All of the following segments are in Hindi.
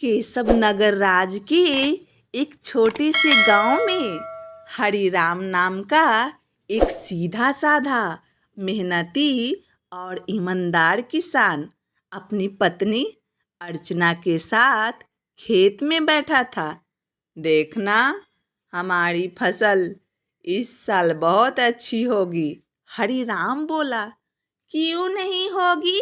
केशव नगर राज के एक छोटे से गांव में हरिराम नाम का एक सीधा साधा मेहनती और ईमानदार किसान अपनी पत्नी अर्चना के साथ खेत में बैठा था। देखना, हमारी फसल इस साल बहुत अच्छी होगी, हरिराम बोला। क्यों नहीं होगी?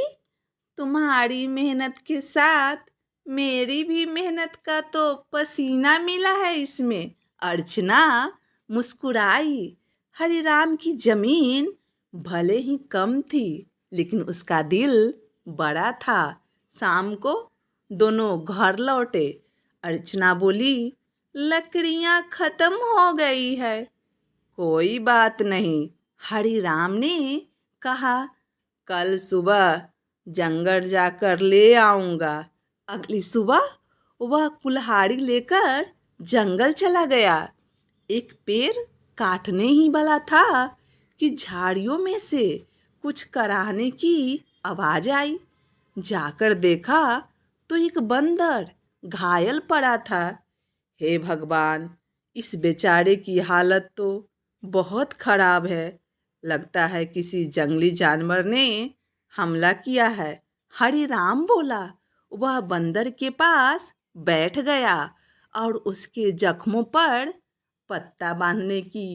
तुम्हारी मेहनत के साथ मेरी भी मेहनत का तो पसीना मिला है इसमें। अर्चना मुस्कुराई। हरिराम की जमीन भले ही कम थी, लेकिन उसका दिल बड़ा था। शाम को दोनों घर लौटे। अर्चना बोली, लकड़ियाँ खत्म हो गई है। कोई बात नहीं, हरिराम ने कहा, कल सुबह जंगल जाकर ले आऊँगा। अगली सुबह वह कुल्हाड़ी लेकर जंगल चला गया। एक पेड़ काटने ही वाला था कि झाड़ियों में से कुछ कराहने की आवाज़ आई। जाकर देखा तो एक बंदर घायल पड़ा था। हे भगवान, इस बेचारे की हालत तो बहुत खराब है। लगता है किसी जंगली जानवर ने हमला किया है। हरिराम बोला। वह बंदर के पास बैठ गया और उसके जख्मों पर पत्ता बांधने की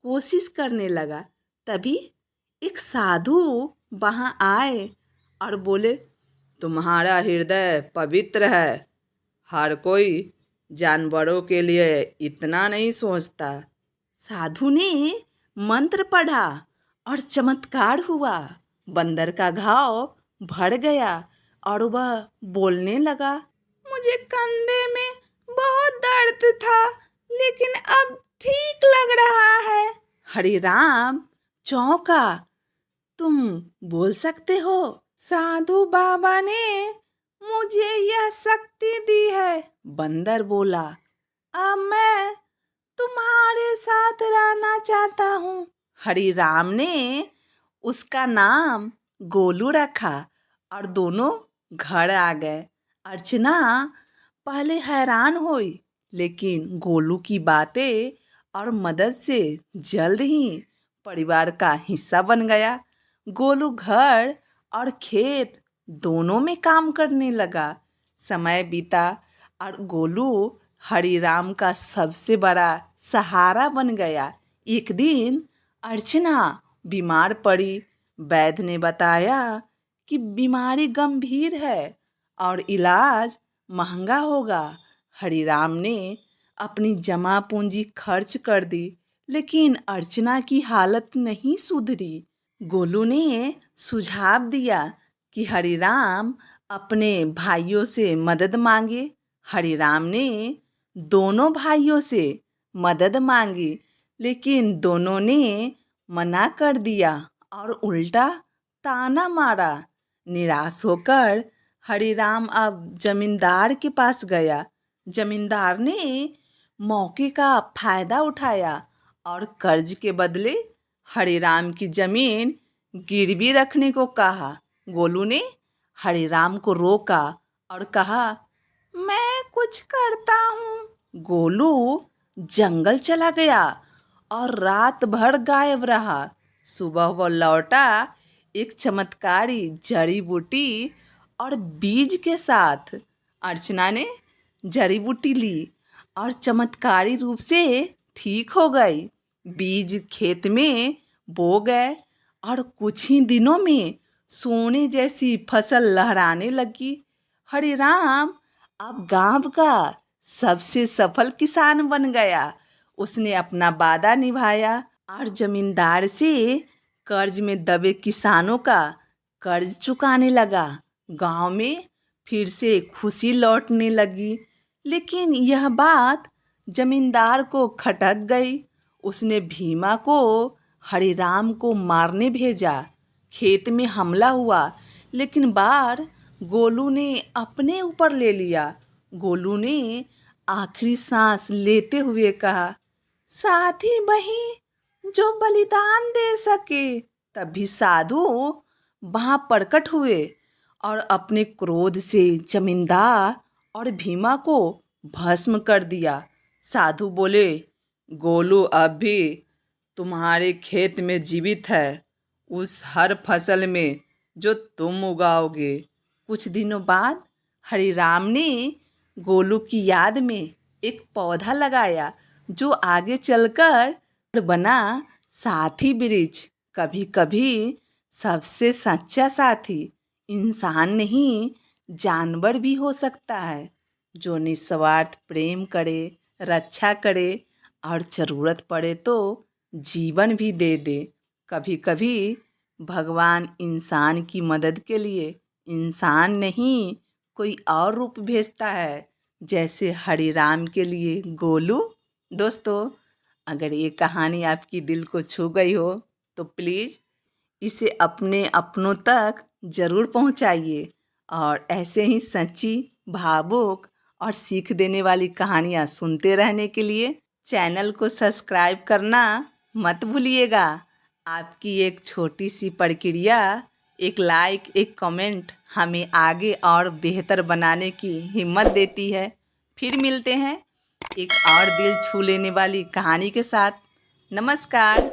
कोशिश करने लगा। तभी एक साधु वहाँ आए और बोले, तुम्हारा हृदय पवित्र है। हर कोई जानवरों के लिए इतना नहीं सोचता। साधु ने मंत्र पढ़ा और चमत्कार हुआ। बंदर का घाव भर गया और वह बोलने लगा, मुझे कंधे में बहुत दर्द था, लेकिन अब ठीक लग रहा है। हरिराम चौंका। तुम बोल सकते हो? साधु बाबा ने मुझे यह शक्ति दी है। बंदर बोला, अब मैं तुम्हारे साथ रहना चाहता हूँ। हरिराम ने उसका नाम गोलू रखा और दोनों घर आ गए। अर्चना पहले हैरान हुई, लेकिन गोलू की बातें और मदद से जल्द ही परिवार का हिस्सा बन गया। गोलू घर और खेत दोनों में काम करने लगा। समय बीता और गोलू हरिराम का सबसे बड़ा सहारा बन गया। एक दिन अर्चना बीमार पड़ी। वैद्य ने बताया कि बीमारी गंभीर है और इलाज महंगा होगा। हरिराम ने अपनी जमा पूंजी खर्च कर दी, लेकिन अर्चना की हालत नहीं सुधरी। गोलू ने सुझाव दिया कि हरिराम अपने भाइयों से मदद मांगे। हरिराम ने दोनों भाइयों से मदद मांगी, लेकिन दोनों ने मना कर दिया और उल्टा ताना मारा। निराश होकर हरिराम अब जमींदार के पास गया। जमींदार ने मौके का फायदा उठाया और कर्ज के बदले हरिराम की जमीन गिरवी रखने को कहा। गोलू ने हरिराम को रोका और कहा, मैं कुछ करता हूँ। गोलू जंगल चला गया और रात भर गायब रहा। सुबह वह लौटा एक चमत्कारी जड़ी बूटी और बीज के साथ। अर्चना ने जड़ी बूटी ली और चमत्कारी रूप से ठीक हो गई। बीज खेत में बो गए और कुछ ही दिनों में सोने जैसी फसल लहराने लगी। हरिराम अब गांव का सबसे सफल किसान बन गया। उसने अपना वादा निभाया और जमींदार से कर्ज में दबे किसानों का कर्ज चुकाने लगा। गांव में फिर से खुशी लौटने लगी। लेकिन यह बात जमींदार को खटक गई। उसने भीमा को हरिराम को मारने भेजा। खेत में हमला हुआ, लेकिन बार गोलू ने अपने ऊपर ले लिया। गोलू ने आखिरी सांस लेते हुए कहा, साथी वही जो बलिदान दे सके। तभी साधु वहाँ प्रकट हुए और अपने क्रोध से जमींदार और भीमा को भस्म कर दिया। साधु बोले, गोलू अब भी तुम्हारे खेत में जीवित है, उस हर फसल में जो तुम उगाओगे। कुछ दिनों बाद हरिराम ने गोलू की याद में एक पौधा लगाया जो आगे चलकर बना साथी वृक्ष। कभी कभी सबसे सच्चा साथी इंसान नहीं, जानवर भी हो सकता है, जो निस्वार्थ प्रेम करे, रक्षा करे और ज़रूरत पड़े तो जीवन भी दे दे। कभी कभी भगवान इंसान की मदद के लिए इंसान नहीं, कोई और रूप भेजता है, जैसे हरिराम के लिए गोलू। दोस्तों, अगर ये कहानी आपकी दिल को छू गई हो तो प्लीज़ इसे अपने अपनों तक ज़रूर पहुंचाइए और ऐसे ही सच्ची, भावुक और सीख देने वाली कहानियाँ सुनते रहने के लिए चैनल को सब्सक्राइब करना मत भूलिएगा। आपकी एक छोटी सी प्रक्रिया, एक लाइक, एक कमेंट हमें आगे और बेहतर बनाने की हिम्मत देती है। फिर मिलते हैं एक और दिल छू लेने वाली कहानी के साथ। नमस्कार।